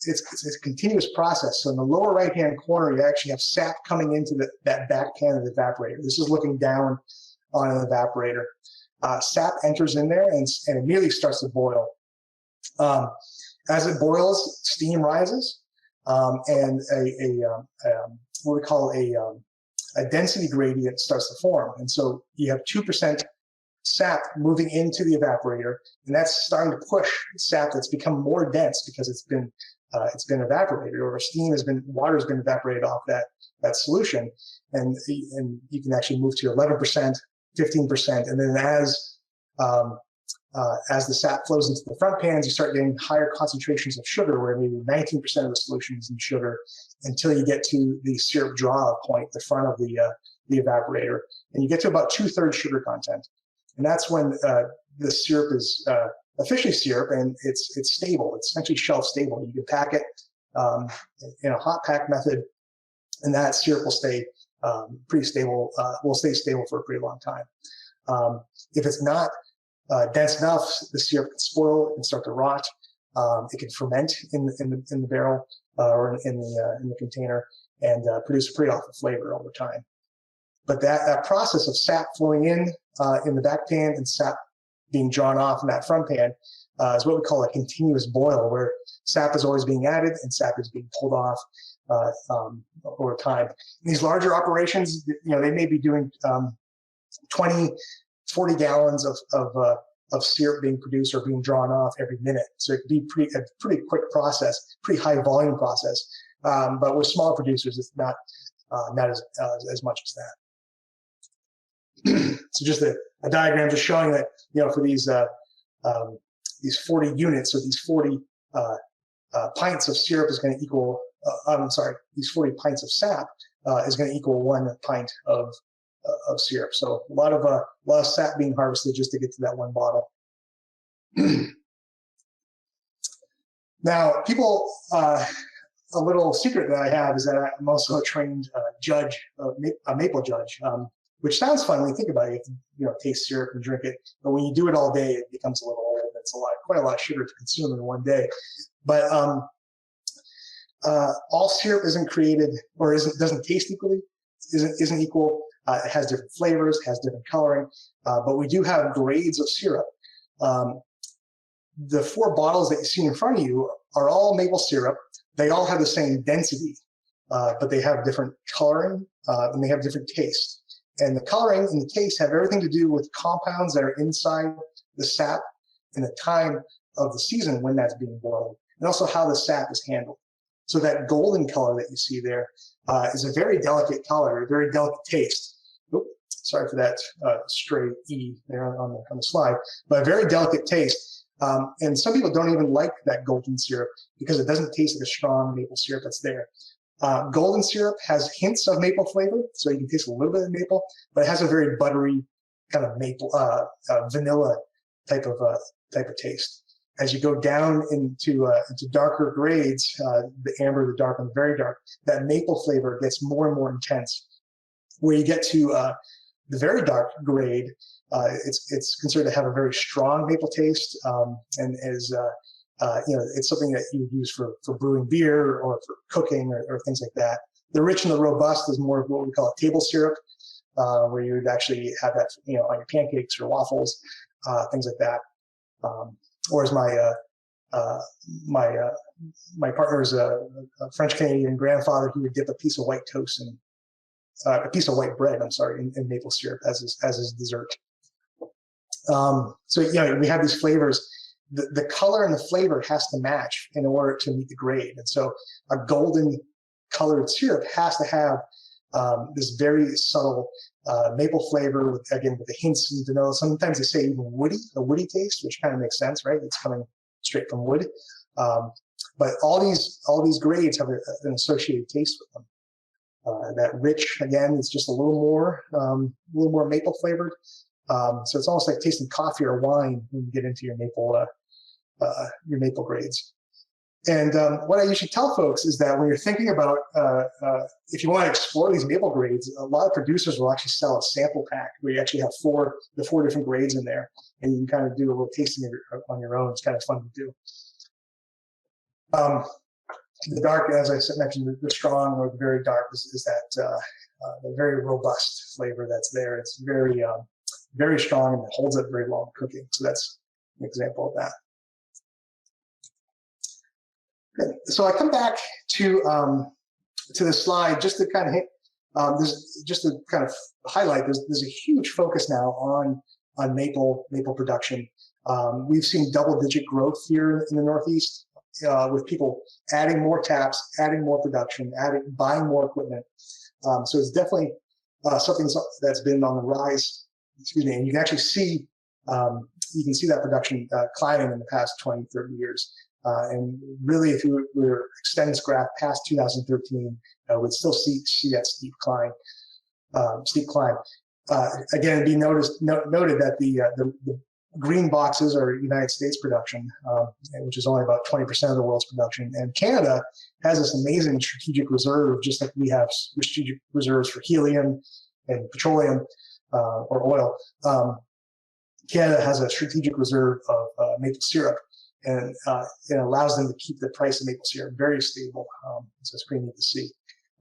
it's a continuous process. So in the lower right-hand corner, you actually have sap coming into that back pan of the evaporator. This is looking down on an evaporator. Sap enters in there and immediately starts to boil. As it boils, steam rises, and what we call a density gradient starts to form. And so you have 2% sap moving into the evaporator, and that's starting to push sap that's become more dense because it's been evaporated, or water has been evaporated off that solution, and you can actually move to 11%, 15%, and then as the sap flows into the front pans, you start getting higher concentrations of sugar, where maybe 19% of the solution is in sugar, until you get to the syrup draw point, the front of the evaporator, and you get to about 2/3 sugar content. And that's when the syrup is officially syrup, and it's stable. It's essentially shelf stable. You can pack it in a hot pack method, and that syrup will stay pretty stable. Will stay stable for a pretty long time. If it's not dense enough, the syrup can spoil and start to rot. It can ferment in the barrel or in the container, and produce a pretty awful flavor over time. But that process of sap flowing in the back pan and sap being drawn off in that front pan is what we call a continuous boil, where sap is always being added and sap is being pulled off over time. In these larger operations, they may be doing 20, 40 gallons of syrup being produced or being drawn off every minute. So it could be a pretty quick process, pretty high volume process. But with small producers, it's not as much as that. So just a diagram just showing that, for these 40 units, so these 40 pints of syrup is going to equal, these 40 pints of sap is going to equal 1 pint of syrup. So a lot of sap being harvested just to get to that 1 bottle. Now, people, a little secret that I have is that I'm also a trained judge, a maple judge. which sounds fun when you think about it. You have to, taste syrup and drink it. But when you do it all day, it becomes a little old. It's quite a lot of sugar to consume in one day. But all syrup isn't created or doesn't taste equally, isn't equal. It has different flavors, has different coloring, but we do have grades of syrup. The 4 bottles that you see in front of you are all maple syrup. They all have the same density, but they have different coloring and they have different taste. And the coloring and the taste have everything to do with compounds that are inside the sap and the time of the season when that's being boiled, and also how the sap is handled. So that golden color that you see there is a very delicate color, a very delicate taste. Oops, sorry for that stray E there on the slide, but a very delicate taste. And some people don't even like that golden syrup because it doesn't taste like a strong maple syrup that's there. Golden syrup has hints of maple flavor, so you can taste a little bit of maple, but it has a very buttery kind of maple, vanilla type of taste. As you go down into darker grades, the amber, the dark, and the very dark, that maple flavor gets more and more intense. Where you get to the very dark grade, it's considered to have a very strong maple taste, and is it's something that you would use for brewing beer or for cooking or things like that. The rich and the robust is more of what we call a table syrup, where you would actually have that on your pancakes or waffles, things like that. Or as my partner's a French Canadian grandfather, he would dip a piece of white toast in a piece of white bread, in maple syrup as his dessert. So we have these flavors. The color and the flavor has to match in order to meet the grade. And so a golden colored syrup has to have this very subtle maple flavor with the hints and vanilla. Sometimes they say even a woody taste, which kind of makes sense, right? It's coming straight from wood. But all these grades have an associated taste with them. That rich, again, is just a little more maple flavored. So it's almost like tasting coffee or wine when you get into your maple grades. And what I usually tell folks is that when you're thinking about if you want to explore these maple grades, a lot of producers will actually sell a sample pack where you actually have the four different grades in there, and you can kind of do a little tasting on your own. It's kind of fun to do. The dark, as I mentioned, the strong or the very dark is that the very robust flavor that's there. It's very very strong and it holds up very well in cooking. So that's an example of that. Good. So I come back to the slide just to kind of hit just to kind of highlight. There's a huge focus now on maple production. We've seen double-digit growth here in the Northeast with people adding more taps, adding more production, buying more equipment. So it's definitely something that's been on the rise. Excuse me, and you can actually see that production climbing in the past 20, 30 years. And really, if we were extend this graph past 2013, we'd still see that steep climb. Again, it'd be noted that the green boxes are United States production, which is only about 20% of the world's production. And Canada has this amazing strategic reserve, just like we have strategic reserves for helium and petroleum or oil. Canada has a strategic reserve of maple syrup, and it allows them to keep the price of maple syrup very stable. So it's pretty neat to see.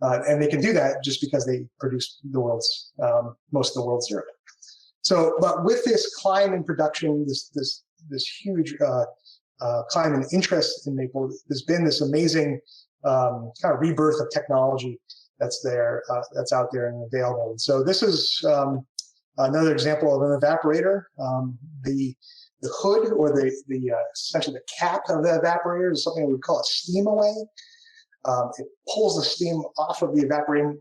And they can do that just because they produce most of the world's syrup. So, but with this climb in production, this huge climb in interest in maple, there's been this amazing kind of rebirth of technology that's out there and available. And so this is another example of an evaporator. The hood or the essentially the cap of the evaporator is something we would call a steam away. It pulls the steam off of the evaporator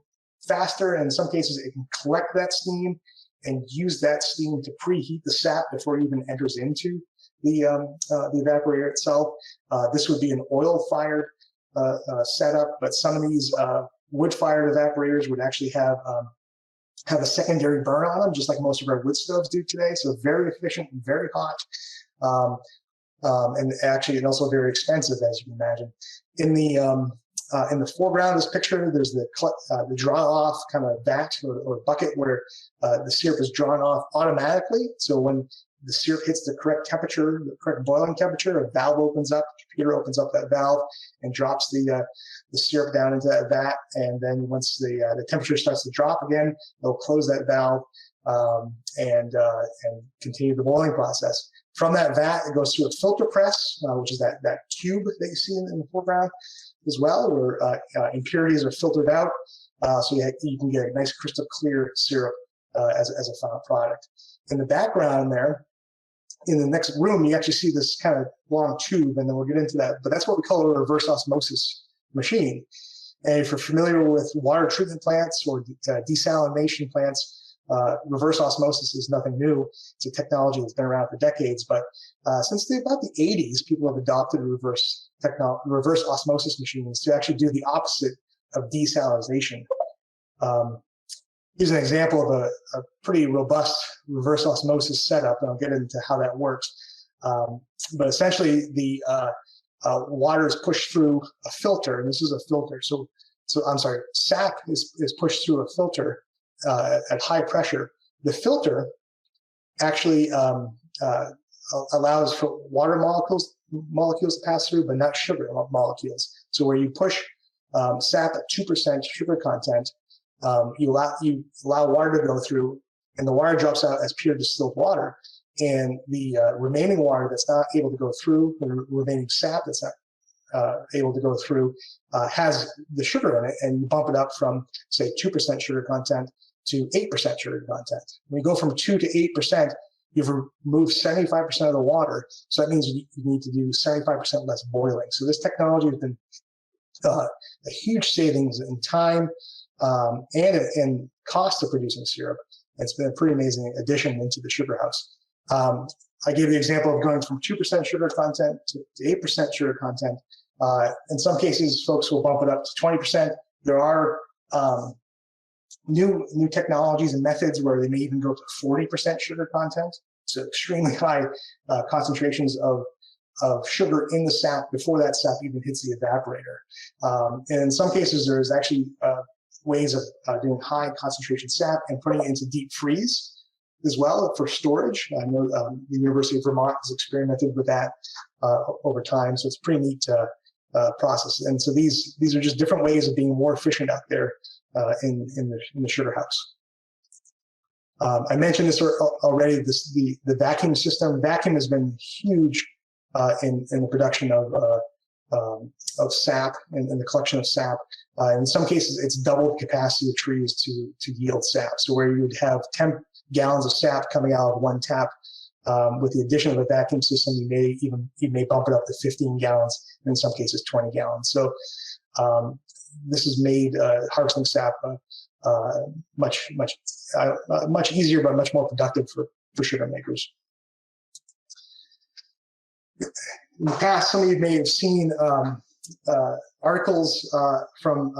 faster, and in some cases it can collect that steam and use that steam to preheat the sap before it even enters into the evaporator itself. This would be an oil-fired setup, but some of these wood-fired evaporators would actually have a secondary burn on them, just like most of our wood stoves do today. So very efficient and very hot, and actually, and also very expensive, as you can imagine. In the In the foreground of this picture, there's the draw off kind of vat or bucket where the syrup is drawn off automatically. So when the syrup hits the correct temperature, the correct boiling temperature, a valve opens up, the computer opens up that valve and drops the syrup down into that vat. And then once the temperature starts to drop again, they'll close that valve and continue the boiling process. From that vat, it goes through a filter press, which is that cube that you see in the foreground as well, where impurities are filtered out. So you can get a nice crystal clear syrup as a final product. In the background there, in the next room, you actually see this kind of long tube, and then we'll get into that. But that's what we call a reverse osmosis machine. And if you're familiar with water treatment plants or desalination plants, reverse osmosis is nothing new. It's a technology that's been around for decades. But since about the 80s, people have adopted reverse osmosis machines to actually do the opposite of desalination. Here's an example of a pretty robust reverse osmosis setup, and I'll get into how that works. But essentially, the water is pushed through a filter, and this is a filter. So I'm sorry, sap is pushed through a filter at high pressure. The filter actually allows for water molecules to pass through, but not sugar molecules. So where you push sap at 2% sugar content, you allow water to go through, and the water drops out as pure distilled water. And the remaining water that's not able to go through, the remaining sap that's not able to go through, has the sugar in it, and you bump it up from, say, 2% sugar content to 8% sugar content. When you go from 2 to 8%, you've removed 75% of the water. So that means you need to do 75% less boiling. So this technology has been a huge savings in time and in cost of producing syrup. It's been a pretty amazing addition into the sugar house. I gave the example of going from 2% sugar content to 8% sugar content. In some cases, folks will bump it up to 20%. There are new technologies and methods where they may even go to 40% sugar content. So extremely high concentrations of sugar in the sap before that sap even hits the evaporator. And in some cases, there's actually ways of doing high concentration sap and putting it into deep freeze as well for storage. I know the University of Vermont has experimented with that over time, so it's a pretty neat process. And so these are just different ways of being more efficient out there in the sugar house. I mentioned this already. The vacuum system. Vacuum has been huge in the production of sap and the collection of sap. In some cases, it's doubled the capacity of trees to yield sap. So where you would have 10 gallons of sap coming out of one tap, with the addition of a vacuum system, you may bump it up to 15 gallons, and in some cases 20 gallons. So this has made harvesting sap much easier, but much more productive for sugar makers. In the past, some of you may have seen articles from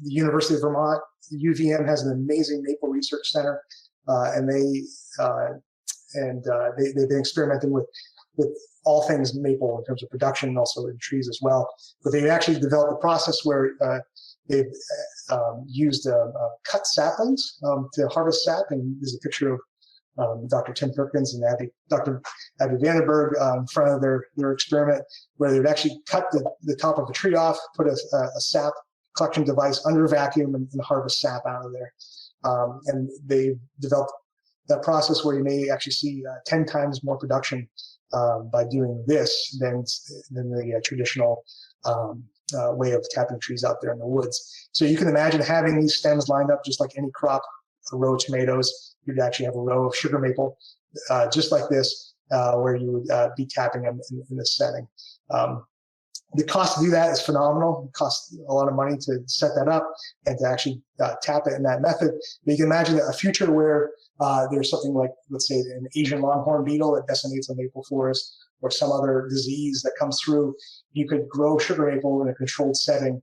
the University of Vermont. UVM has an amazing maple research center, and they've been experimenting with all things maple in terms of production and also in trees as well. But they actually developed a process where they've used cut saplings to harvest sap, and there's a picture of Dr. Tim Perkins and Dr. Abby Vandenberg in front of their experiment, where they would actually cut the top of a tree off, put a sap collection device under vacuum, and harvest sap out of there. And they developed that process where you may actually see 10 times more production by doing this than the traditional way of tapping trees out there in the woods. So you can imagine having these stems lined up just like any crop, a row of tomatoes. You'd actually have a row of sugar maple, just like this, where you would be tapping them in this setting. The cost to do that is phenomenal. It costs a lot of money to set that up and to actually tap it in that method. But you can imagine a future where there's something like, let's say, an Asian longhorn beetle that decimates a maple forest, or some other disease that comes through. You could grow sugar maple in a controlled setting,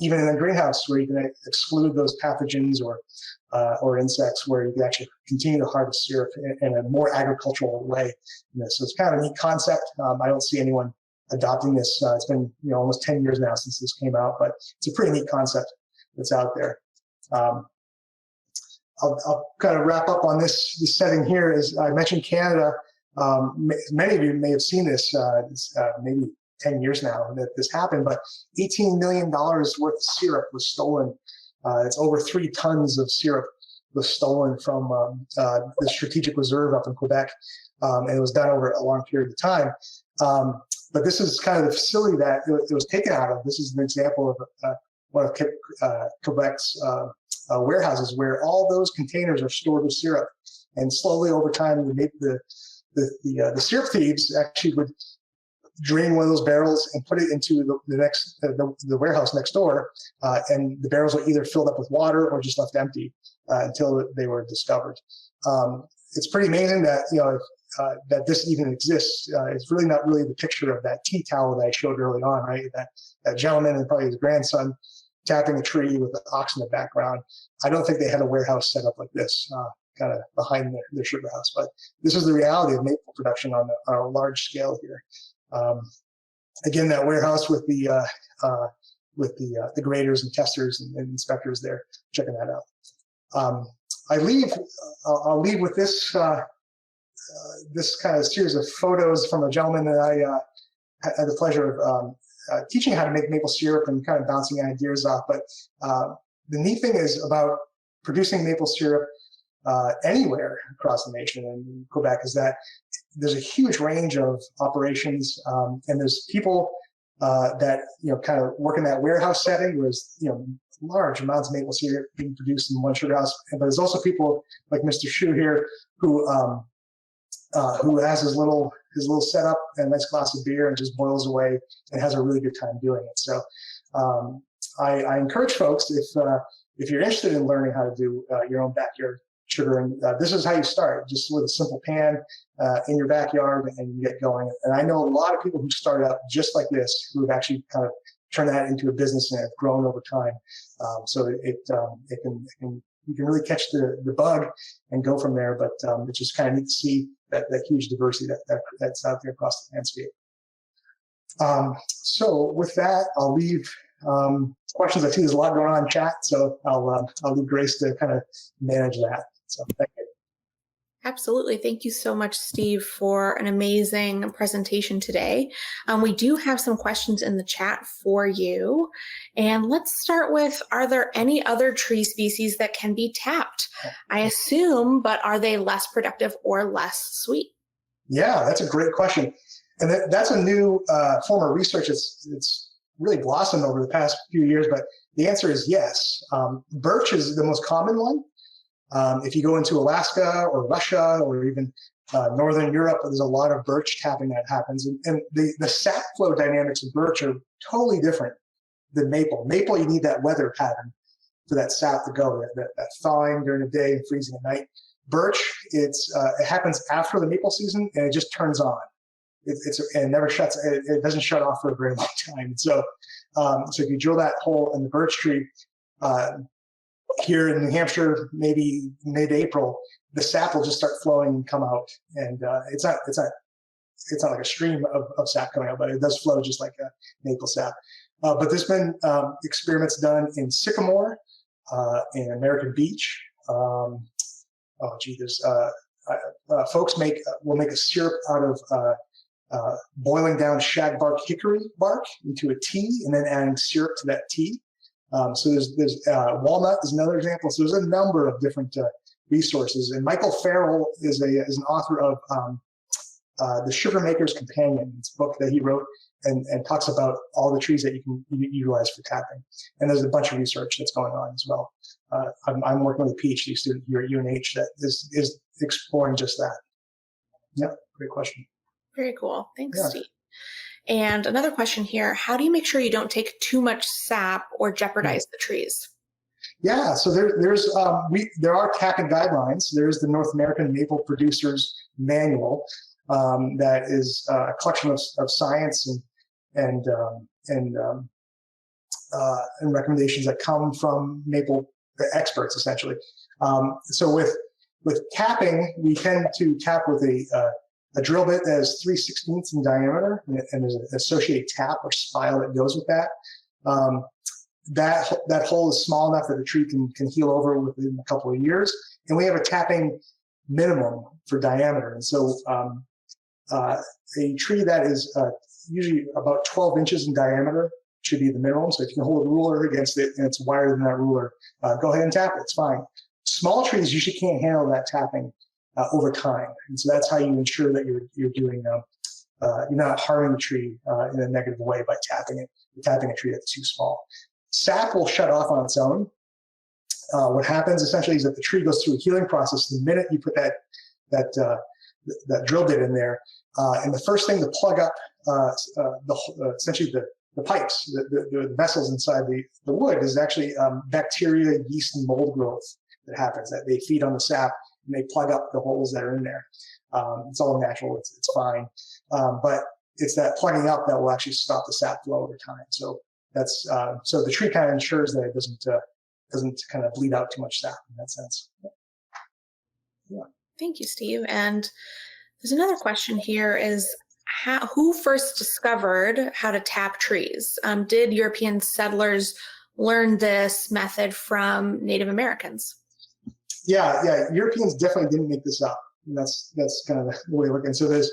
even in a greenhouse, where you can exclude those pathogens or insects, where you can actually continue to harvest syrup in a more agricultural way. So it's kind of a neat concept. I don't see anyone adopting this. It's been almost 10 years now since this came out, but it's a pretty neat concept that's out there. I'll kind of wrap up on this setting here. As I mentioned, Canada. Many of you may have seen this. Maybe 10 years now that this happened, but $18 million worth of syrup was stolen. It's over 3 tons of syrup was stolen from the strategic reserve up in Quebec, and it was done over a long period of time. But this is kind of the facility that it was taken out of. This is an example of one of Quebec's warehouses where all those containers are stored with syrup, and slowly over time, the syrup thieves actually would drain one of those barrels and put it into the warehouse next door, and the barrels were either filled up with water or just left empty until they were discovered. It's pretty amazing that that this even exists. It's really not really the picture of that tea towel that I showed early on, right? That gentleman and probably his grandson tapping a tree with the ox in the background. I don't think they had a warehouse set up like this, kind of behind their sugar house. But this is the reality of maple production on a large scale here. Again, that warehouse with the graders and testers and inspectors there, checking that out. I'll leave with this this kind of series of photos from a gentleman that I had the pleasure of teaching how to make maple syrup and kind of bouncing ideas off. But the neat thing is about producing maple syrup anywhere across the nation and in Quebec is that there's a huge range of operations, and there's people that kind of work in that warehouse setting where there's large amounts of maple syrup being produced in one sugar house. But there's also people like Mr. Shu here who has his little setup and a nice glass of beer and just boils away and has a really good time doing it. So I encourage folks, if you're interested in learning how to do your own backyard sugar, and this is how you start, just with a simple pan in your backyard, and you get going. And I know a lot of people who started out just like this, who have actually kind of turned that into a business and have grown over time. So you can really catch the bug and go from there. But it's just kind of neat to see that huge diversity that's out there across the landscape. So with that, I'll leave questions. I see there's a lot going on in chat, so I'll leave Grace to kind of manage that. So thank you. Absolutely. Thank you so much, Steve, for an amazing presentation today. We do have some questions in the chat for you. And let's start with, are there any other tree species that can be tapped? I assume, but are they less productive or less sweet? Yeah, that's a great question. And that's a new form of research. It's really blossomed over the past few years, but the answer is yes. Birch is the most common one. If you go into Alaska or Russia or even Northern Europe, there's a lot of birch tapping that happens. And the sap flow dynamics of birch are totally different than maple. Maple, you need that weather pattern for that sap to go, that thawing during the day and freezing at night. Birch, it happens after the maple season, and it just turns on. It never shuts. It doesn't shut off for a very long time. So if you drill that hole in the birch tree, here in New Hampshire, maybe mid-April, the sap will just start flowing and come out. And it's not like a stream of sap coming out, but it does flow just like a maple sap. But there's been experiments done in sycamore, in American beech. There's folks will make a syrup out of boiling down shagbark hickory bark into a tea and then adding syrup to that tea. So there's walnut is another example. So there's a number of different resources. And Michael Farrell is an author of The Sugar Maker's Companion. It's a book that he wrote and talks about all the trees that you can utilize for tapping. And there's a bunch of research that's going on as well. I'm working with a PhD student here at UNH that is exploring just that. Yeah, great question. Very cool. Thanks, Yeah. Steve. And another question here, how do you make sure you don't take too much sap or jeopardize the trees? Yeah, so there are tapping guidelines. There's the North American Maple Producers Manual that is a collection of science and recommendations that come from maple experts, essentially. So with tapping, we tend to tap with a a drill bit that is 3/16 in diameter, and there's an associated tap or spile that goes with that. That hole is small enough that the tree can heal over within a couple of years, and we have a tapping minimum for diameter. And so a tree that is usually about 12 inches in diameter should be the minimum. So if you can hold a ruler against it and it's wider than that ruler, go ahead and tap it. It's fine. Small trees usually can't handle that tapping over time, and so that's how you ensure that you're doing you're not harming the tree in a negative way by tapping it. You're tapping a tree that's too small. Sap will shut off on its own. What happens essentially is that the tree goes through a healing process the minute you put that drill bit in there, and the first thing to plug up essentially the pipes, the vessels inside the wood is actually bacteria, yeast, and mold growth that happens. That they feed on the sap and they plug up the holes that are in there. It's all natural. It's fine, but it's that plugging up that will actually stop the sap flow over time. So that's so the tree kind of ensures that it doesn't kind of bleed out too much sap in that sense. Yeah. Thank you, Steve. And there's another question here: is who first discovered how to tap trees? Did European settlers learn this method from Native Americans? Yeah. Europeans definitely didn't make this up. And that's kind of the way we're looking. So there's,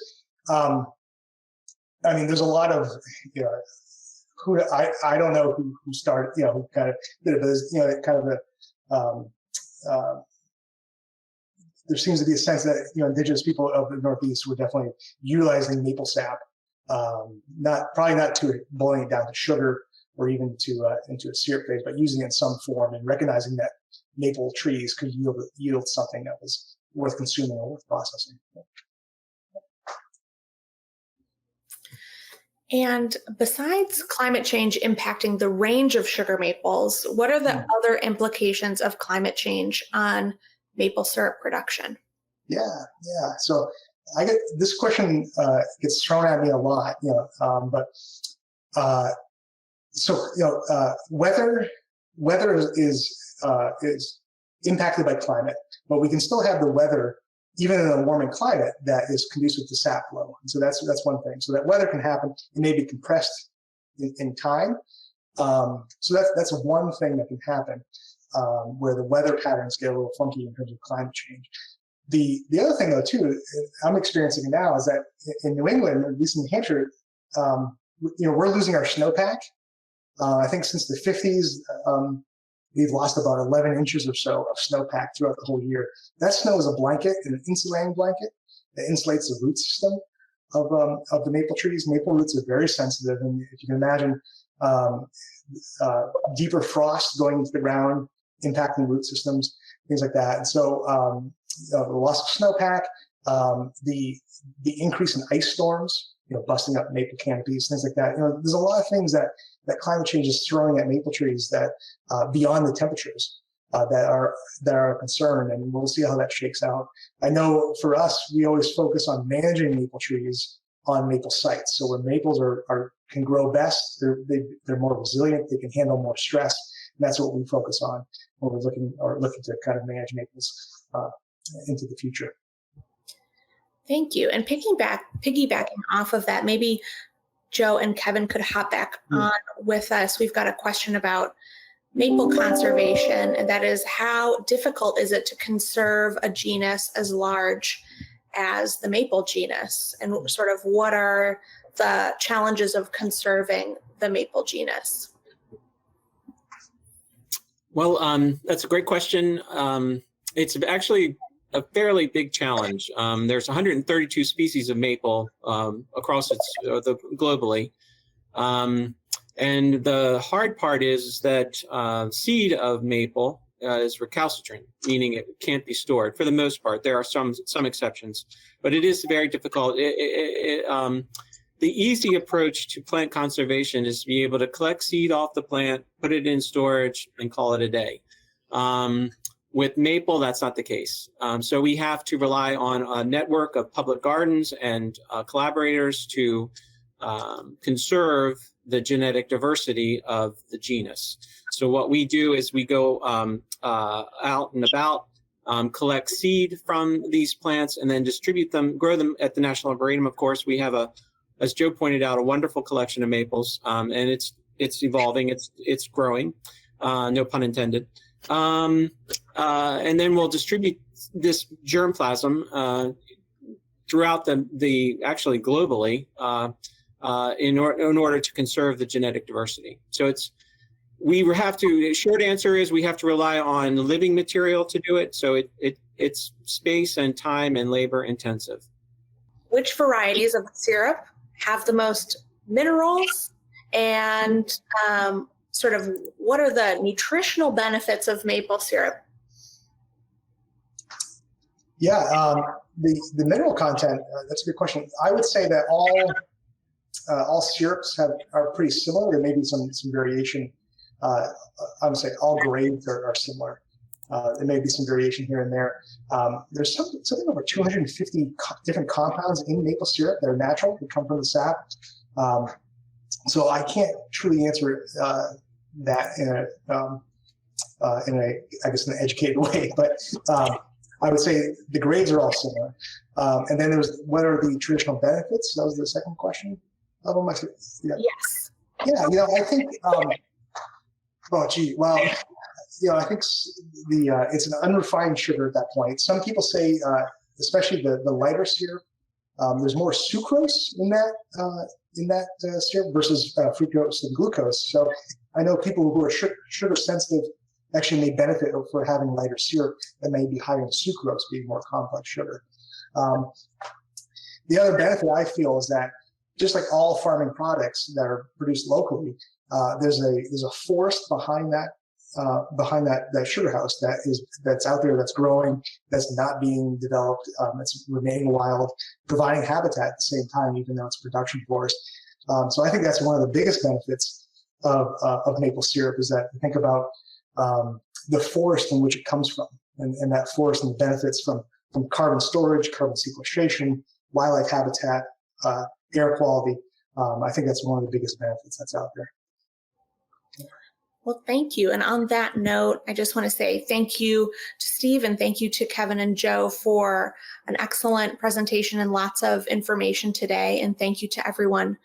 there's a lot of, I don't know who started, who kind of did it, but there's, kind of there seems to be a sense that, indigenous people of the Northeast were definitely utilizing maple sap, probably not to boiling it down to sugar or even into a syrup phase, but using it in some form and recognizing that maple trees could yield something that was worth consuming or worth processing. And besides climate change impacting the range of sugar maples, what are the other implications of climate change on maple syrup production? Yeah. So I get this question gets thrown at me a lot, weather is impacted by climate, but we can still have the weather even in a warming climate that is conducive to sap flow. And so that's one thing. So that weather can happen. It may be compressed in time. So that's one thing that can happen where the weather patterns get a little funky in terms of climate change. The other thing though too, I'm experiencing it now, is that in New England, at least in New Hampshire, we're losing our snowpack. I think since the 50s, we've lost about 11 inches or so of snowpack throughout the whole year. That snow is a blanket, an insulating blanket that insulates the root system of the maple trees. Maple roots are very sensitive, and if you can imagine deeper frost going into the ground, impacting root systems, things like that. And so the loss of snowpack, the increase in ice storms, busting up maple canopies, things like that. There's a lot of things that climate change is throwing at maple trees that beyond the temperatures that are a concern, and we'll see how that shakes out. I know for us, we always focus on managing maple trees on maple sites. So where maples can grow best, they're more resilient, they can handle more stress, and that's what we focus on when we're looking to kind of manage maples into the future. Thank you. And piggybacking off of that, maybe Joe and Kevin could hop back on with us. We've got a question about maple conservation, and that is, how difficult is it to conserve a genus as large as the maple genus? And sort of what are the challenges of conserving the maple genus? Well, that's a great question. It's actually a fairly big challenge. There's 132 species of maple across globally. And the hard part is that seed of maple is recalcitrant, meaning it can't be stored for the most part. There are some exceptions, but it is very difficult. The easy approach to plant conservation is to be able to collect seed off the plant, put it in storage, and call it a day. With maple, that's not the case. So we have to rely on a network of public gardens and collaborators to conserve the genetic diversity of the genus. So what we do is we go out and about collect seed from these plants, and then distribute them, grow them at the National Arboretum. Of course, we have as Joe pointed out, a wonderful collection of maples, and it's evolving, it's growing, no pun intended. And then we'll distribute this germplasm throughout actually globally in order to conserve the genetic diversity. So short answer is we have to rely on living material to do it. So it's space and time and labor intensive. Which varieties of syrup have the most minerals, and sort of what are the nutritional benefits of maple syrup? Yeah, the mineral content, that's a good question. I would say that all syrups are pretty similar. There may be some variation. I would say all grades are similar. There may be some variation here and there. There's something over 250 different compounds in maple syrup that are natural, that come from the sap. So I can't truly answer that in an educated way, but I would say the grades are all similar. And then there's what are the traditional benefits? That was the second question. Yes. Yeah, I think. I think it's an unrefined sugar at that point. Some people say, especially the lighter syrup, there's more sucrose in that syrup versus fructose and glucose. So I know people who are sugar sensitive actually may benefit for having lighter syrup that may be higher in sucrose, being more complex sugar. The other benefit I feel is that just like all farming products that are produced locally, there's a forest behind that sugar house that's out there, that's growing, that's not being developed, that's remaining wild, providing habitat at the same time, even though it's production forest. So I think that's one of the biggest benefits of maple syrup, is that you think about the forest in which it comes from, and that forest and the benefits from carbon storage, carbon sequestration, wildlife habitat, air quality. I think that's one of the biggest benefits that's out there. Well, thank you. And on that note, I just want to say thank you to Steve and thank you to Kevin and Joe for an excellent presentation and lots of information today. And thank you to everyone